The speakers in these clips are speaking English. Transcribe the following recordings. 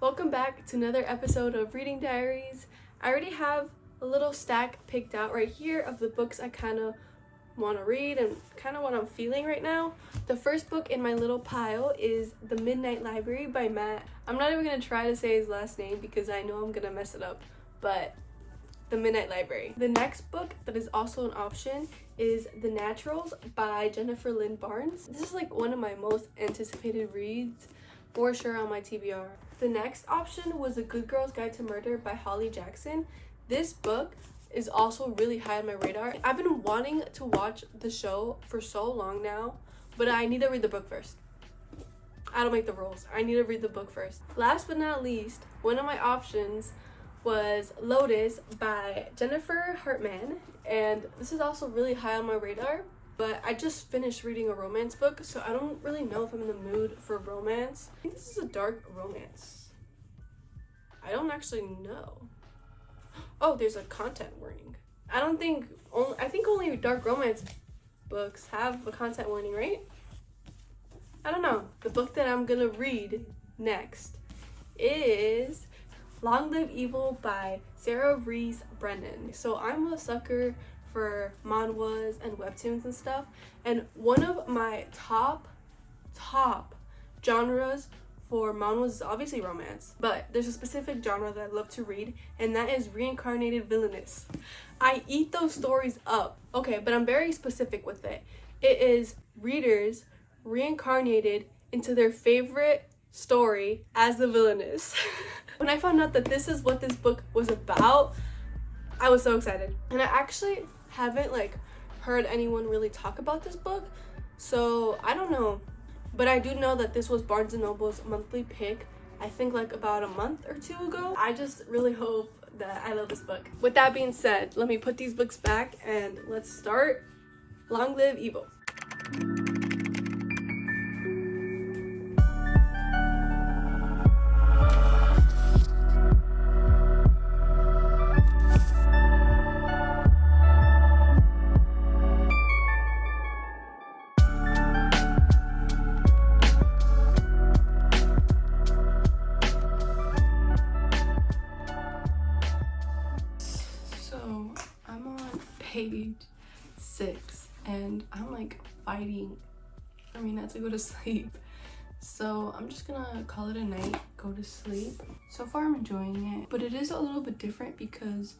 Welcome back to another episode of Reading Diaries. I already have a little stack picked out right here of the books I kind of want to read and kind of what I'm feeling right now. The first book in my little pile is The Midnight Library by Matt. I'm not even going to try to say his last name because I know I'm going to mess it up, but The Midnight Library. The next book that is also an option is The Naturals by Jennifer Lynn Barnes. This is like one of my most anticipated reads for sure on my TBR. The next option was A Good Girl's Guide to Murder by Holly Jackson. This book is also really high on my radar. I've been wanting to watch the show for so long now, but I need to read the book first. I don't make the rules. I need to read the book first. Last but not least, one of my options was Lotus by Jennifer Hartman, and this is also really high on my radar, but I just finished reading a romance book, so I don't really know if I'm in the mood for romance. I think this is a dark romance. I don't actually know. Oh, there's a content warning. I think only dark romance books have a content warning, right? I don't know. The book that I'm gonna read next is Long Live Evil by REES Brennan. So I'm a sucker for manhwas and webtoons and stuff, and one of my top genres for manhwas is obviously romance, but there's a specific genre that I love to read, and that is reincarnated villainous. I eat those stories up. Okay, but I'm very specific with it. It is readers reincarnated into their favorite story as the villainess. When I found out that this is what this book was about, I was so excited. And I actually haven't heard anyone really talk about this book, so I don't know. But I do know that this was Barnes & Noble's monthly pick, I think about a month or two ago. I just really hope that I love this book. With that being said, let me put these books back and let's start Long Live Evil. Page 6 and I'm fighting not to go to sleep, so I'm just gonna call it a night, go to sleep. So far I'm enjoying it, but it is a little bit different because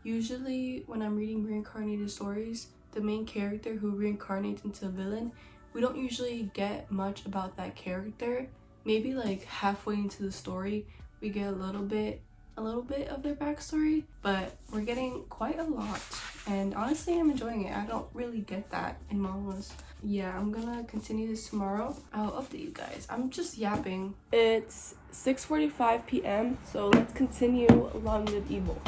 usually when I'm reading reincarnated stories, the main character who reincarnates into a villain, we don't usually get much about that character. Maybe halfway into the story we get a little bit of their backstory, but we're getting quite a lot, and honestly I'm enjoying it. I don't really get that in manhwas. Yeah, I'm gonna continue this tomorrow. I'll update you guys. I'm just yapping. It's 6:45 p.m. so let's continue Long Live Evil.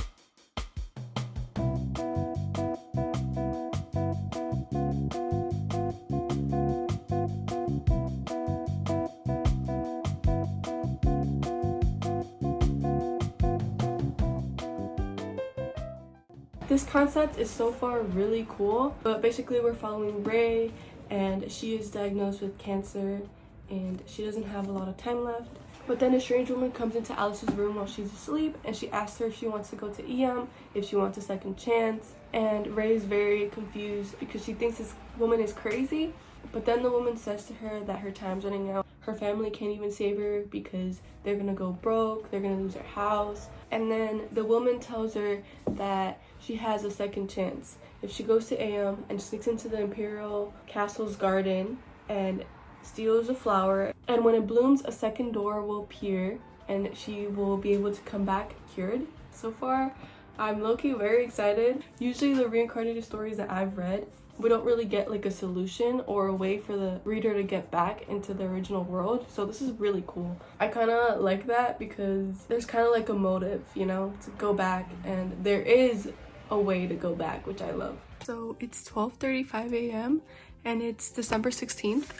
This concept is so far really cool, but basically we're following Ray, and she is diagnosed with cancer and she doesn't have a lot of time left. But then a strange woman comes into Alice's room while she's asleep, and she asks her if she wants to go to EM, if she wants a second chance, and Ray is very confused because she thinks this woman is crazy. But then the woman says to her that her time's running out. Her family can't even save her because they're gonna go broke, they're gonna lose their house. And then the woman tells her that she has a second chance if she goes to AM and sneaks into the Imperial Castle's garden and steals a flower, and when it blooms a second door will appear and she will be able to come back cured. So far I'm low-key very excited. Usually the reincarnated stories that I've read, we don't really get a solution or a way for the reader to get back into the original world, so this is really cool. I kind of like that because there's kind of a motive, to go back, and there is a way to go back, which I love. So it's 12:35 a.m. and it's December 16th.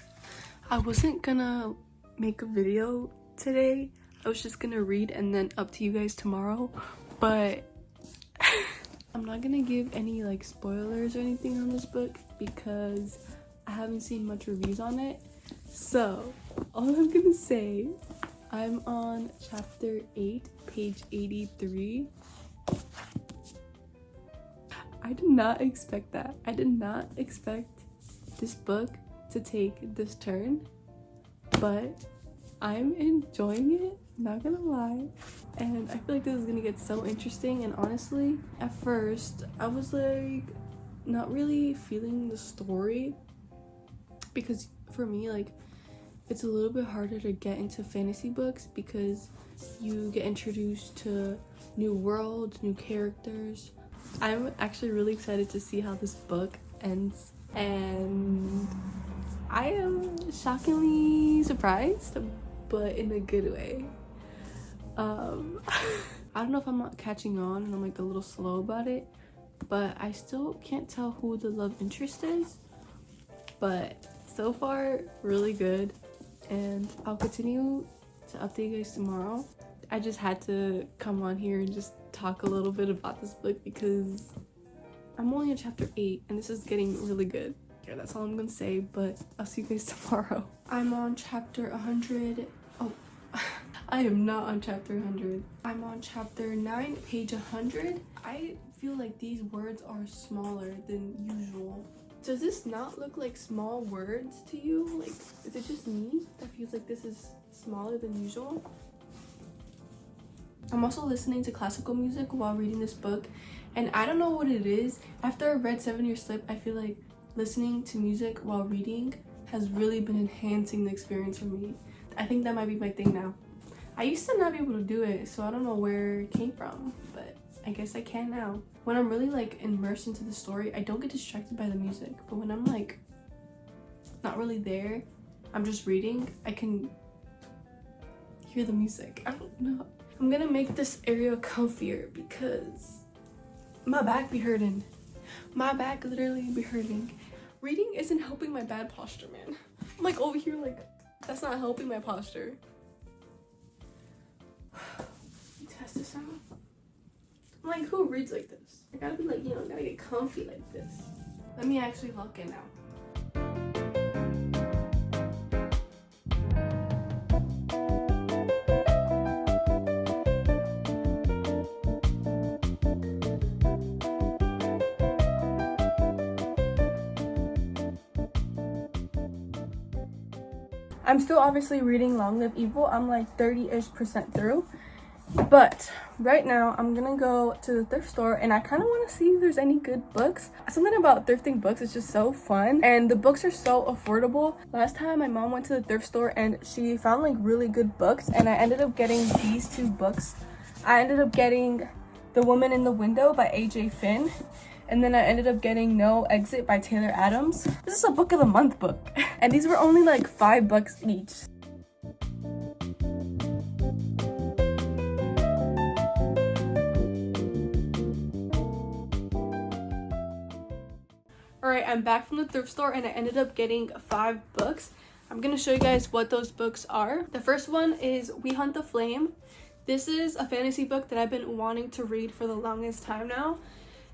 I wasn't gonna make a video today. I was just gonna read and then up to you guys tomorrow, but I'm not gonna give any spoilers or anything on this book because I haven't seen much reviews on it. So all I'm gonna say I'm on chapter 8, page 83. I did not expect that. I did not expect this book to take this turn, but I'm enjoying it, not gonna lie. And I feel like this is gonna get so interesting. And honestly, at first, I was like not really feeling the story, because for me, like, it's a little bit harder to get into fantasy books because you get introduced to new worlds, new characters. I'm actually really excited to see how this book ends, and I am shockingly surprised, but in a good way. I don't know if I'm not catching on and I'm like a little slow about it, but I still can't tell who the love interest is, but so far really good, and I'll continue to update you guys tomorrow. I just had to come on here and just talk a little bit about this book because I'm only on chapter 8 and this is getting really good. Yeah, that's all I'm gonna say, but I'll see you guys tomorrow. I'm on chapter 100. Oh, I am not on chapter 100. I'm on chapter 9, page 100. I feel like these words are smaller than usual. Does this not look like small words to you? Like, is it just me that feels like this is smaller than usual? I'm also listening to classical music while reading this book, and I don't know what it is. After I read 7 Year Slip, I feel like listening to music while reading has really been enhancing the experience for me. I think that might be my thing now. I used to not be able to do it, so I don't know where it came from, but I guess I can now. When I'm really like immersed into the story, I don't get distracted by the music, but when I'm like not really there, I'm just reading, I can hear the music. I don't know. I'm gonna make this area comfier because my back be hurting. My back literally be hurting. Reading isn't helping my bad posture, man. I'm like over here like, that's not helping my posture. Test this out. I'm like, who reads like this? I gotta be like, you know, gotta get comfy like this. Let me actually look in now. I'm still obviously reading Long Live Evil. I'm like 30-ish% through. But right now I'm gonna go to the thrift store and I kind of want to see if there's any good books. Something about thrifting books is just so fun, and the books are so affordable. Last time my mom went to the thrift store and she found like really good books, and I ended up getting these 2 books. I ended up getting The Woman in the Window by AJ Finn, and then I ended up getting No Exit by Taylor Adams. This is a book of the month book, and these were only like $5 each. Alright, I'm back from the thrift store and I ended up getting 5 books. I'm gonna show you guys what those books are. The first one is We Hunt the Flame. This is a fantasy book that I've been wanting to read for the longest time now,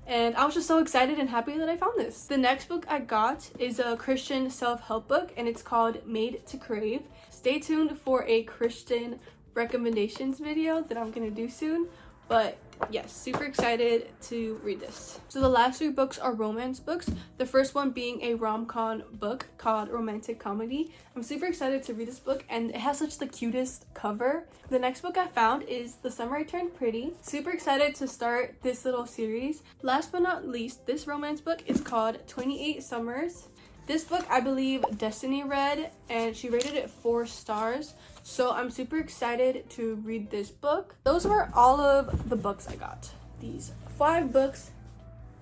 and I was just so excited and happy that I found this. The next book I got is a Christian self-help book, and it's called Made to Crave. Stay tuned for a Christian recommendations video that I'm gonna do soon, but yes, super excited to read this. So the last 3 books are romance books, the first one being a rom-com book called Romantic Comedy. I'm super excited to read this book, and it has such the cutest cover. The next book I found is The Summer I Turned Pretty. Super excited to start this little series. Last but not least, this romance book is called 28 Summers. This book I believe Destiny read, and she rated it 4 stars. So I'm super excited to read this book. Those were all of the books I got. These 5 books,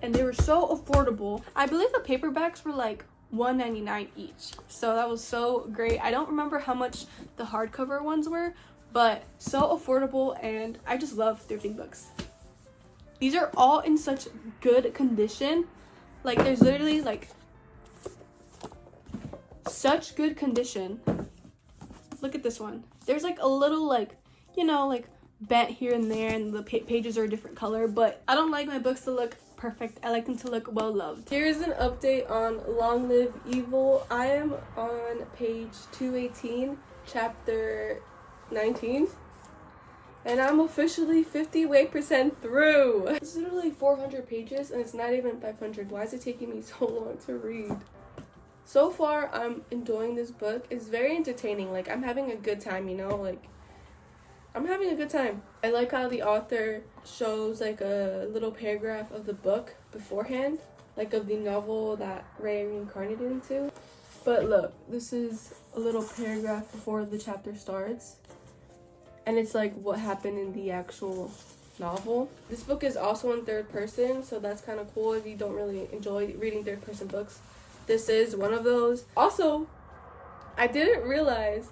and they were so affordable. I believe the paperbacks were like $1.99 each. So that was so great. I don't remember how much the hardcover ones were, but so affordable, and I just love thrifting books. These are all in such good condition. Like, there's literally like such good condition. Look at this one. There's like a little like, you know, like bent here and there, and the pages are a different color, but I don't like my books to look perfect. I like them to look well loved. Here's an update on Long Live Evil. I am on page 218, chapter 19th. And I'm officially 50% through. It's literally 400 pages and it's not even 500. Why is it taking me so long to read? So far, I'm enjoying this book. It's very entertaining. Like, I'm having a good time, you know? Like, I'm having a good time. I like how the author shows, like, a little paragraph of the book beforehand. Like, of the novel that Ray reincarnated into. But look, this is a little paragraph before the chapter starts. And it's like what happened in the actual novel. This book is also in third person, so that's kind of cool if you don't really enjoy reading third person books. This is one of those. Also, I didn't realize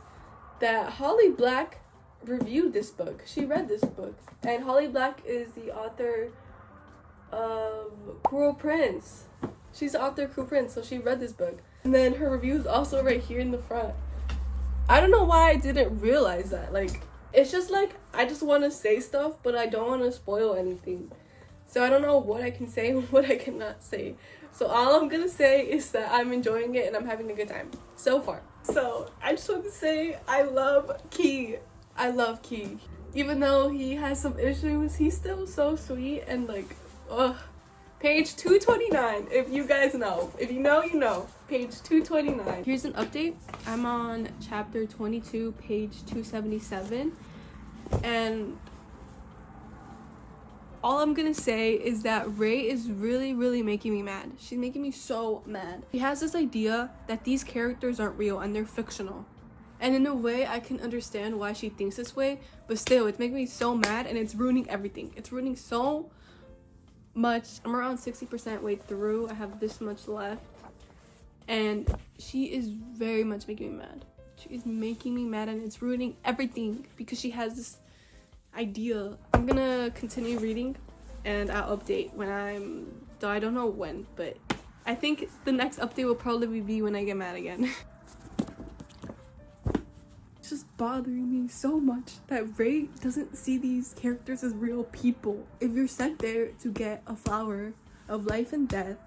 that Holly Black reviewed this book. She read this book. And Holly Black is the author of Cruel Prince. She's the author of Cruel Prince, so she read this book. And then her review is also right here in the front. I don't know why I didn't realize that. Like, it's just like, I just want to say stuff, but I don't want to spoil anything. So I don't know what I can say and what I cannot say. So all I'm gonna say is that I'm enjoying it and I'm having a good time so far. So I just want to say I love Key. I love Key. Even though he has some issues, he's still so sweet and like, ugh. Page 229, if you guys know. If you know, you know. Page 229. Here's an update. I'm on chapter 22, page 277. And all I'm gonna say is that Ray is really making me mad. She's making me so mad. She has this idea that these characters aren't real and they're fictional. And in a way, I can understand why she thinks this way, but still, it's making me so mad and it's ruining everything. It's ruining so much. I'm around 60% way through. I have this much left. And she is very much making me mad. She is making me mad and it's ruining everything because she has this idea. I'm gonna continue reading and I'll update when I'm done. I don't know when, but I think the next update will probably be when I get mad again. It's just bothering me so much that Ray doesn't see these characters as real people. If you're sent there to get a flower of life and death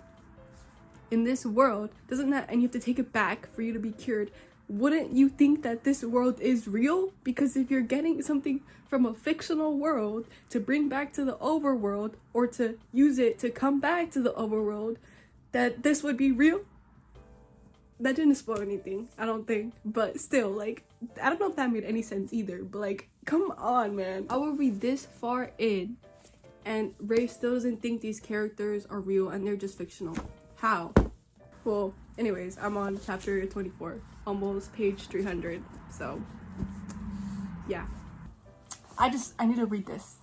in this world, doesn't that, and you have to take it back for you to be cured, wouldn't you think that this world is real? Because if you're getting something from a fictional world to bring back to the overworld, or to use it to come back to the overworld, that this would be real? That didn't spoil anything, I don't think, but still, like, I don't know if that made any sense either, but like, come on, man. I will be this far in and Ray still doesn't think these characters are real and they're just fictional. How? Well, anyways, I'm on chapter 24, almost page 300, so yeah. I need to read this.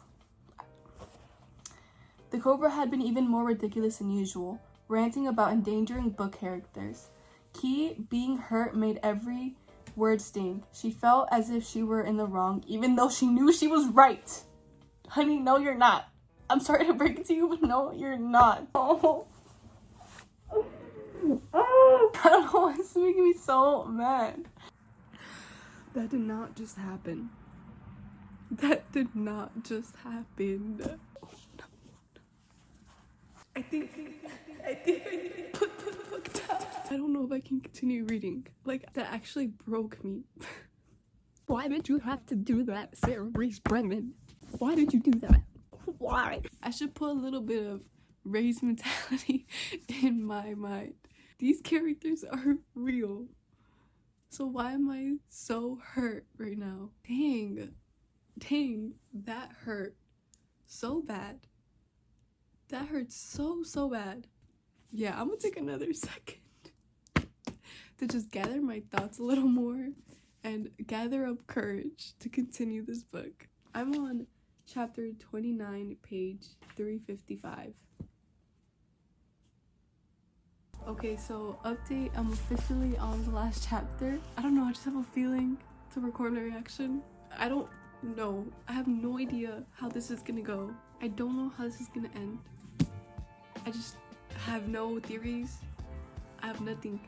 The Cobra had been even more ridiculous than usual, ranting about endangering book characters. Key, being hurt, made every word sting. She felt as if she were in the wrong, even though she knew she was right. Honey, no, you're not. I'm sorry to break it to you, but no, you're not. Oh. I don't know why it's making me so mad. That did not just happen. That did not just happen. Oh, no. I think put the book down. I don't know if I can continue reading. Like, that actually broke me. Why did you have to do that, Sarah Rees Brennan? Why did you do that? Why? I should put a little bit of Ray's mentality in my mind. These characters are real. So why am I so hurt right now? Dang, that hurt so bad. That hurts so bad. Yeah, I'm gonna take another second to just gather my thoughts a little more and gather up courage to continue this book. I'm on chapter 29, page 355. Okay, so update, I'm officially on the last chapter. I don't know, I just have a feeling to record a reaction. I don't know. I have no idea how this is gonna go. I don't know how this is gonna end. I just have no theories. I have nothing.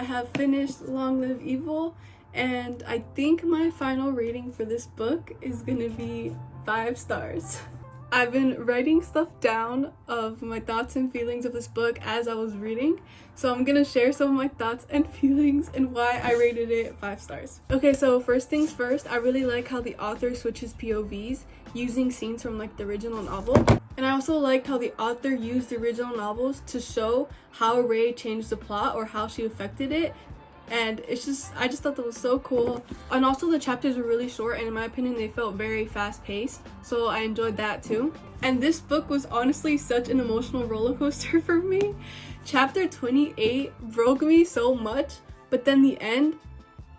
have finished Long Live Evil, and I think my final rating for this book is gonna be 5 stars. I've been writing stuff down of my thoughts and feelings of this book as I was reading, so I'm gonna share some of my thoughts and feelings and why I rated it 5 stars. Okay, so first things first, I really like how the author switches POVs using scenes from like the original novel. And I also liked how the author used the original novels to show how Rey changed the plot or how she affected it. And I just thought that was so cool. And also the chapters were really short, and in my opinion they felt very fast paced, so I enjoyed that too. And this book was honestly such an emotional roller coaster for me. Chapter 28 broke me so much, but then the end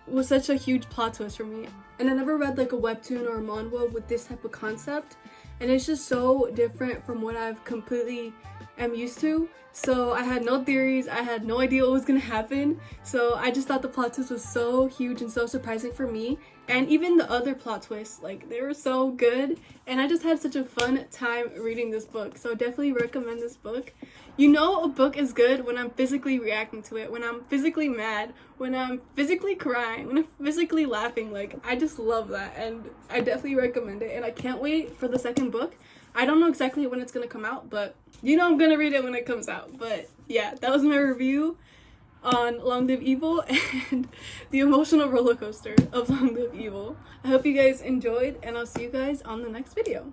was such a huge plot twist for me. And I never read like a webtoon or a manhwa with this type of concept, and it's just so different from what I've completely am used to. So I had no theories, I had no idea what was gonna happen, so I just thought the plot twist was so huge and so surprising for me. And even the other plot twists, like, they were so good, and I just had such a fun time reading this book, so I definitely recommend this book. You know a book is good when I'm physically reacting to it, when I'm physically mad, when I'm physically crying, when I'm physically laughing. Like, I just love that, and I definitely recommend it, and I can't wait for the second book. I don't know exactly when it's gonna come out, but you know I'm gonna read it when it comes out. But yeah, that was my review on Long Live Evil and the emotional roller coaster of Long Live Evil. I hope you guys enjoyed, and I'll see you guys on the next video.